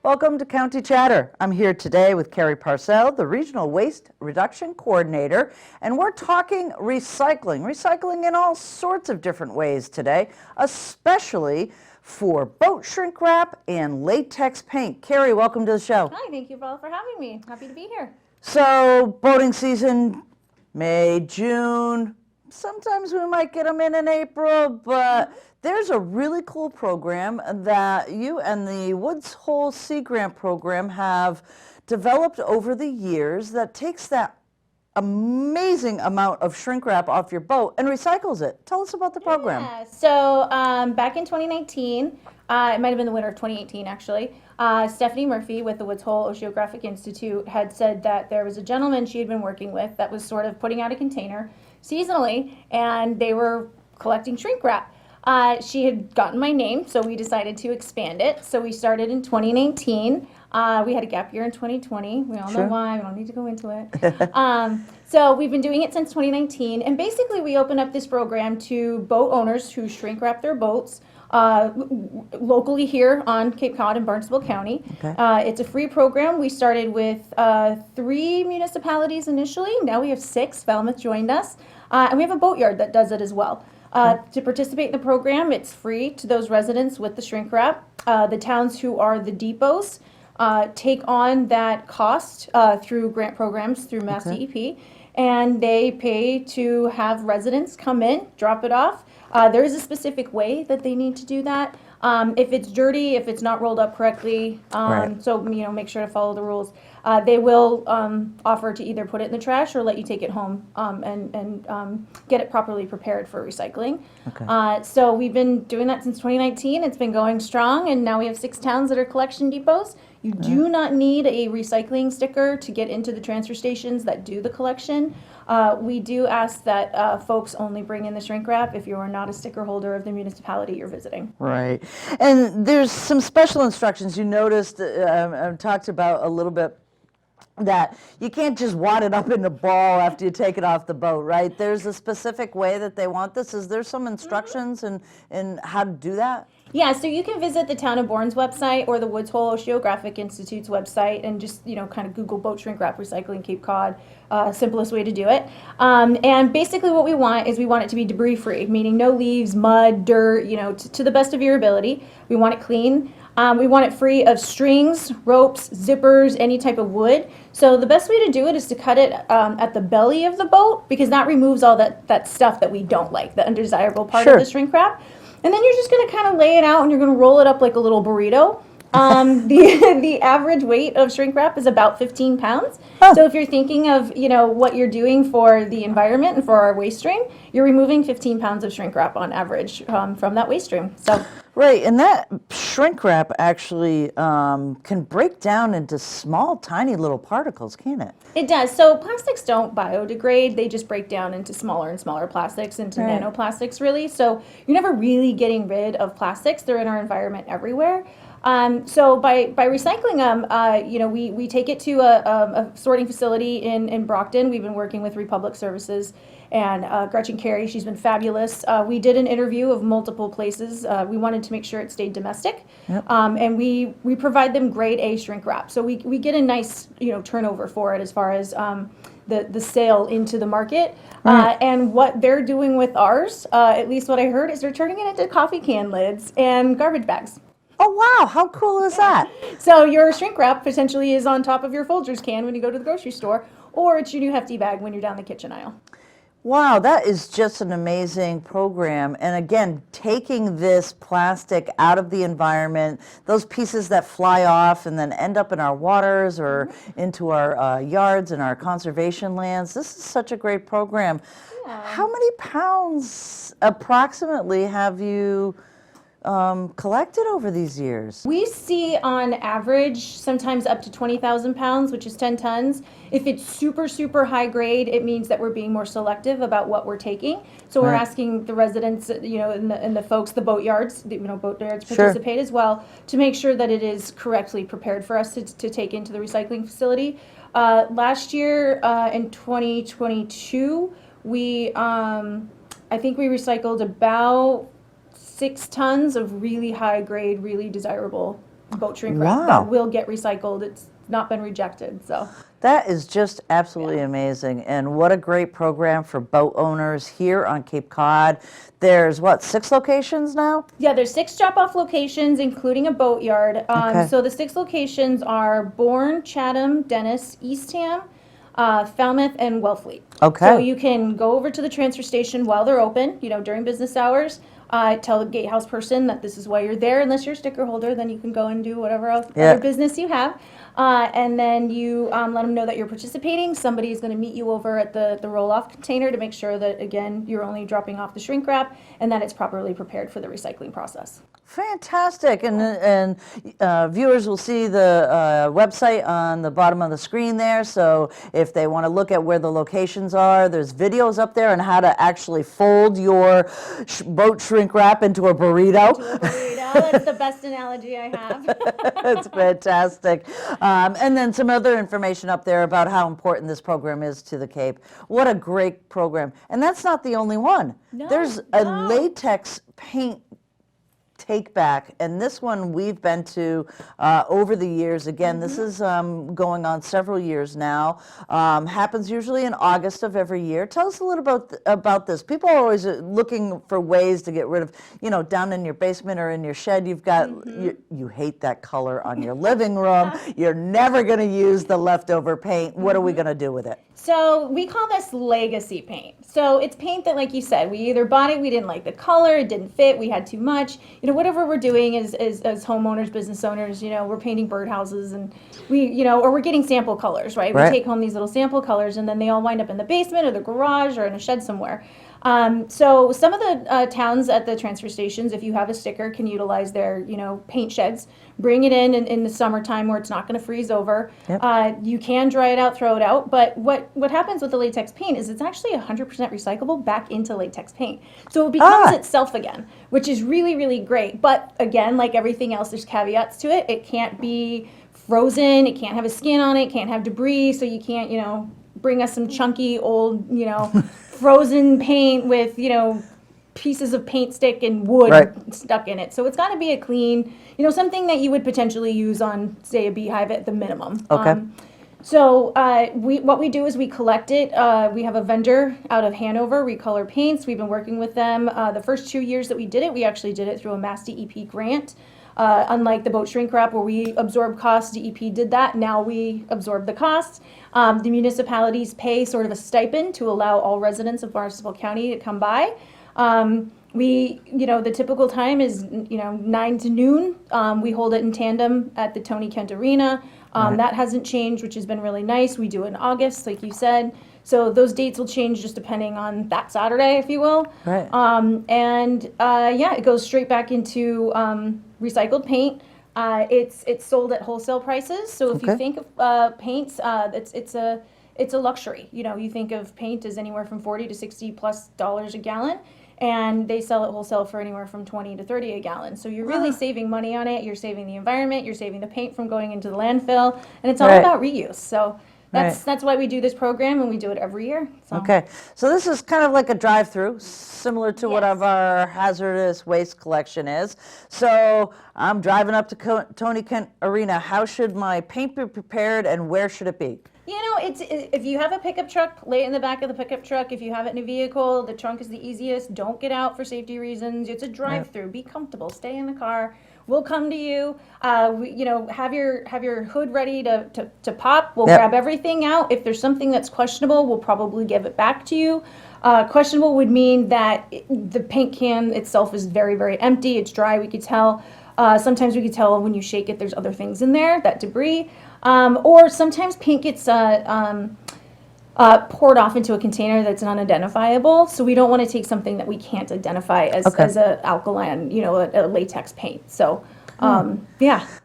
Welcome to County Chatter. I'm here today with Kari Parcell, the Regional Waste Reduction Coordinator, and we're talking recycling. Recycling in all sorts of different ways today, especially for boat shrink wrap and latex paint. Kari, welcome to the show. Hi, thank you all for having me. Happy to be here. So, boating season, May, June. Sometimes we might get them in April, but there's a really cool program that you and the Woods Hole Sea Grant program have developed over the years that takes that amazing amount of shrink wrap off your boat and recycles it. Tell us about the program. Yeah, so back in 2019, it might have been the winter of 2018 actually, Stephanie Murphy with the Woods Hole Oceanographic Institute had said that there was a gentleman she had been working with that was sort of putting out a container seasonally, and they were collecting shrink wrap. She had gotten my name, so we decided to expand it. So we started in 2019. We had a gap year in 2020. We all know why. We don't need to go into it. So we've been doing it since 2019. And basically, we opened up this program to boat owners who shrink wrap their boats locally here on Cape Cod in Barnstable County. Okay. It's a free program. We started with 3 municipalities initially. Now we have 6. Falmouth joined us. And we have a boatyard that does it as well. To participate in the program, it's free to those residents with the shrink wrap. The towns who are the depots take on that cost through grant programs through Mass DEP, and they pay to have residents come in, drop it off. There is a specific way that they need to do that. If it's dirty, if it's not rolled up correctly, so make sure to follow the rules. They will offer to either put it in the trash or let you take it home and get it properly prepared for recycling. Okay. So we've been doing that since 2019. It's been going strong, and now we have 6 towns that are collection depots. You do not need a recycling sticker to get into the transfer stations that do the collection. We do ask that folks only bring in the shrink wrap if you are not a sticker holder of the municipality you're visiting. Right. And there's some special instructions you noticed, talked about a little bit, that you can't just wad it up in the ball after you take it off the boat, right? There's a specific way that they want this. Is there some instructions in how to do that? Yeah, so you can visit the Town of Bourne's website or the Woods Hole Oceanographic Institute's website and just, kind of Google boat shrink wrap recycling Cape Cod, simplest way to do it. And basically what we want is we want it to be debris free, meaning no leaves, mud, dirt, to the best of your ability. We want it clean. We want it free of strings, ropes, zippers, any type of wood. So the best way to do it is to cut it at the belly of the boat, because that removes all that stuff that we don't like, the undesirable part of the shrink wrap. And then you're just going to kind of lay it out and you're going to roll it up like a little burrito. The average weight of shrink wrap is about 15 pounds. Oh. So if you're thinking of, what you're doing for the environment and for our waste stream, you're removing 15 pounds of shrink wrap on average from that waste stream. So. Right, and that shrink wrap actually can break down into small, tiny little particles, can't it? It does. So plastics don't biodegrade. They just break down into smaller and smaller plastics, into nanoplastics, really. So you're never really getting rid of plastics. They're in our environment everywhere. So by recycling them, we take it to a sorting facility in Brockton. We've been working with Republic Services and Gretchen Carey. She's been fabulous. We did an interview of multiple places. We wanted to make sure it stayed domestic. Yep. And we provide them grade A shrink wrap. So we get a nice turnover for it as far as the sale into the market. And what they're doing with ours, at least what I heard, is they're turning it into coffee can lids and garbage bags. Oh, wow. How cool is that? So your shrink wrap potentially is on top of your Folgers can when you go to the grocery store, or it's your new hefty bag when you're down the kitchen aisle. Wow, that is just an amazing program. And again, taking this plastic out of the environment, those pieces that fly off and then end up in our waters or into our yards and our conservation lands, this is such a great program. Yeah. How many pounds approximately have you collected over these years? We see on average sometimes up to 20,000 pounds, which is 10 tons. If it's super, super high grade, it means that we're being more selective about what we're taking. So we're asking the residents, and the folks, the boatyards, boatyards participate as well, to make sure that it is correctly prepared for us to take into the recycling facility. Last year, in 2022, I think we recycled about 6 tons of really high grade, really desirable boat shrink wrap that will get recycled. It's not been rejected, so. That is just absolutely amazing. And what a great program for boat owners here on Cape Cod. There's what, 6 locations now? Yeah, there's 6 drop-off locations, including a boatyard. Okay. So the 6 locations are Bourne, Chatham, Dennis, Eastham, Falmouth, and Wellfleet. Okay. So you can go over to the transfer station while they're open, during business hours. Tell the gatehouse person that this is why you're there. Unless you're a sticker holder, then you can go and do whatever other business you have. And then you let them know that you're participating. Somebody is going to meet you over at the roll-off container to make sure that, again, you're only dropping off the shrink wrap and that it's properly prepared for the recycling process. Fantastic. And viewers will see the website on the bottom of the screen there. So if they want to look at where the locations are, there's videos up there on how to actually fold your boat shrink wrap into a burrito. That's the best analogy I have. That's fantastic. And then some other information up there about how important this program is to the Cape. What a great program. And that's not the only one. There's a latex paint Take-Back, and this one we've been to over the years. Again, this is going on several years now. Happens usually in August of every year. Tell us a little about this. People are always looking for ways to get rid of, down in your basement or in your shed, you've got, you hate that color on your living room. You're never going to use the leftover paint. What are we going to do with it? So we call this legacy paint. So it's paint that, like you said, we either bought it, we didn't like the color, it didn't fit, we had too much. Whatever we're doing as homeowners, business owners, we're painting birdhouses and or we're getting sample colors, right? We take home these little sample colors and then they all wind up in the basement or the garage or in a shed somewhere. So some of the towns at the transfer stations, if you have a sticker, can utilize their, paint sheds. Bring it in the summertime where it's not going to freeze over. You can dry it out, throw it out. But what happens with the latex paint is it's actually 100% recyclable back into latex paint. So it becomes itself again, which is really, really great. But again, like everything else, there's caveats to it. It can't be frozen. It can't have a skin on it. It can't have debris. So you can't, bring us some chunky old, frozen paint with, pieces of paint stick and wood stuck in it. So it's got to be a clean, something that you would potentially use on, say, a beehive at the minimum. Okay. So what we do is we collect it. We have a vendor out of Hanover, Recolor Paints. We've been working with them. The first 2 years that we did it, we actually did it through a Mass DEP grant. Unlike the boat shrink wrap where we absorb costs, DEP did that. Now we absorb the costs. The municipalities pay sort of a stipend to allow all residents of Barnstable County to come by. The typical time is, 9 to noon. We hold it in tandem at the Tony Kent Arena. That hasn't changed, which has been really nice. We do it in August, like you said. So those dates will change just depending on that Saturday, if you will. Right. It goes straight back into recycled paint. It's sold at wholesale prices. So if you think of paints, it's a luxury. You think of paint as anywhere from $40 to $60+ a gallon. And they sell it wholesale for anywhere from $20 to $30 a gallon. So you're really saving money on it. You're saving the environment. You're saving the paint from going into the landfill. And it's all about reuse. So that's why we do this program, and we do it every year. So. Okay. So this is kind of like a drive-through, similar to what our hazardous waste collection is. So I'm driving up to Tony Kent Arena. How should my paint be prepared, and where should it be? If you have a pickup truck, lay it in the back of the pickup truck. If you have it in a vehicle, the trunk is the easiest. Don't get out for safety reasons. It's a drive-through. Be comfortable. Stay in the car. We'll come to you. Have your hood ready to pop. We'll grab everything out. If there's something that's questionable, we'll probably give it back to you. Questionable would mean that the paint can itself is very, very empty. It's dry. We could tell. Sometimes we could tell when you shake it, there's other things in there, that debris. Or sometimes paint gets poured off into a container that's unidentifiable. So we don't want to take something that we can't identify as a alkaline, a latex paint. So,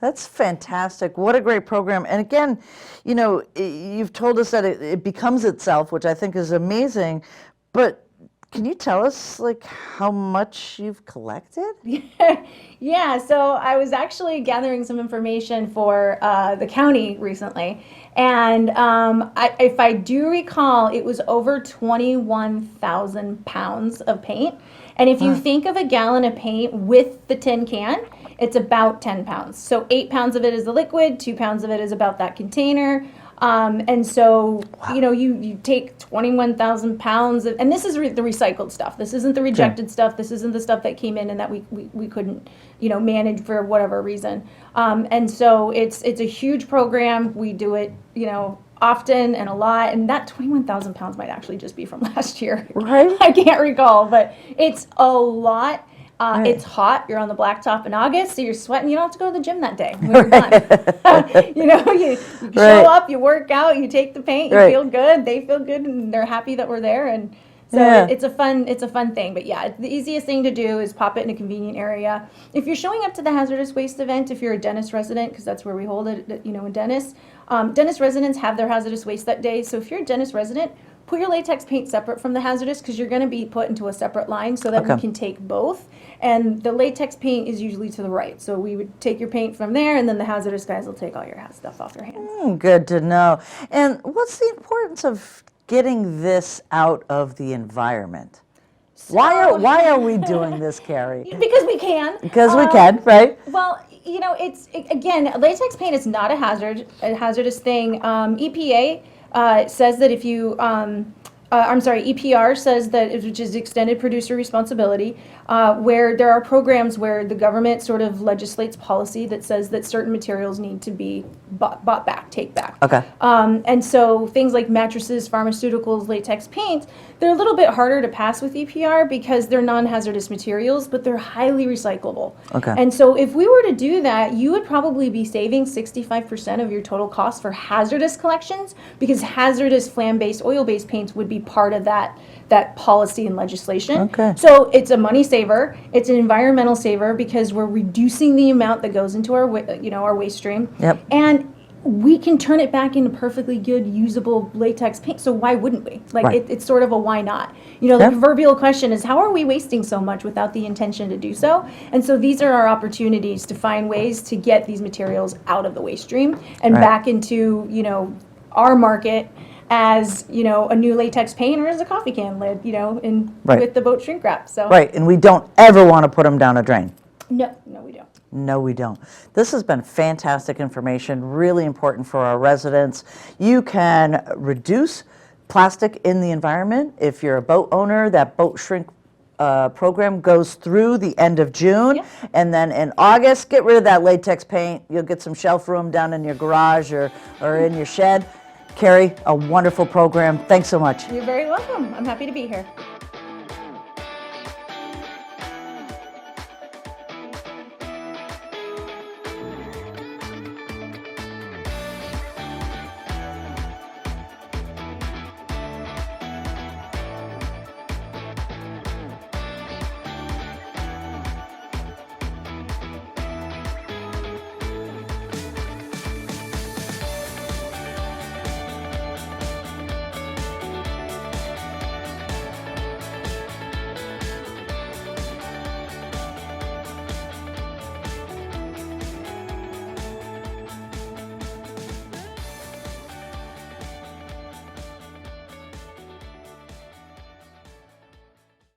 That's fantastic. What a great program. And again, you've told us that it becomes itself, which I think is amazing. But can you tell us, how much you've collected? Yeah, so I was actually gathering some information for the county recently. And if I do recall, it was over 21,000 pounds of paint. And if you think of a gallon of paint with the tin can, it's about 10 pounds. So 8 pounds of it is the liquid, 2 pounds of it is about that container. And so, you know, you take 21,000 pounds of, and this is the recycled stuff. This isn't the rejected stuff. This isn't the stuff that came in and that we couldn't, you know, manage for whatever reason. And so it's a huge program. We do it, you know, often and a lot. And that 21,000 pounds might actually just be from last year. Right. I can't recall, but it's a lot. Right. It's hot. You're on the blacktop in August, so you're sweating. You don't have to go to the gym that day when you're done. You know, you show up, you work out, you take the paint, you feel good. They feel good, and they're happy that we're there. And so it's a fun thing. But yeah, the easiest thing to do is pop it in a convenient area. If you're showing up to the hazardous waste event, if you're a Dennis resident, because that's where we hold it, you know, in Dennis. Dennis residents have their hazardous waste that day. So if you're a Dennis resident, put your latex paint separate from the hazardous, because you're going to be put into a separate line so that we can take both. And the latex paint is usually to the right. So we would take your paint from there, and then the hazardous guys will take all your stuff off your hands. Good to know. And what's the importance of getting this out of the environment? Why are we doing this, Kari? Because we can. Because we can, right? Well, you know, again, latex paint is not a hazardous thing. EPA says that if you, EPR says that, which is extended producer responsibility, where there are programs where the government sort of legislates policy that says that certain materials need to be bought back, take back. Okay. And so things like mattresses, pharmaceuticals, latex paint, they're a little bit harder to pass with EPR because they're non-hazardous materials, but they're highly recyclable. Okay. And so if we were to do that, you would probably be saving 65% of your total cost for hazardous collections, because hazardous flam-based, oil-based paints would be part of that policy and legislation. Okay. So it's a money saver, it's an environmental saver, because we're reducing the amount that goes into our waste stream. Yep. And we can turn it back into perfectly good, usable latex paint. So why wouldn't we? Like, it's sort of a why not? You know, the proverbial question is, how are we wasting so much without the intention to do so? And so these are our opportunities to find ways to get these materials out of the waste stream and back into, you know, our market as, you know, a new latex paint or as a coffee can lid, you know, with the boat shrink wrap. So and we don't ever want to put them down a drain. No, we don't. No, we don't. This has been fantastic information, really important for our residents. You can reduce plastic in the environment. If you're a boat owner, that boat shrink program goes through the end of June. And then in August, get rid of that latex paint. You'll get some shelf room down in your garage or in your shed. Kari, a wonderful program. Thanks so much. You're very welcome. I'm happy to be here.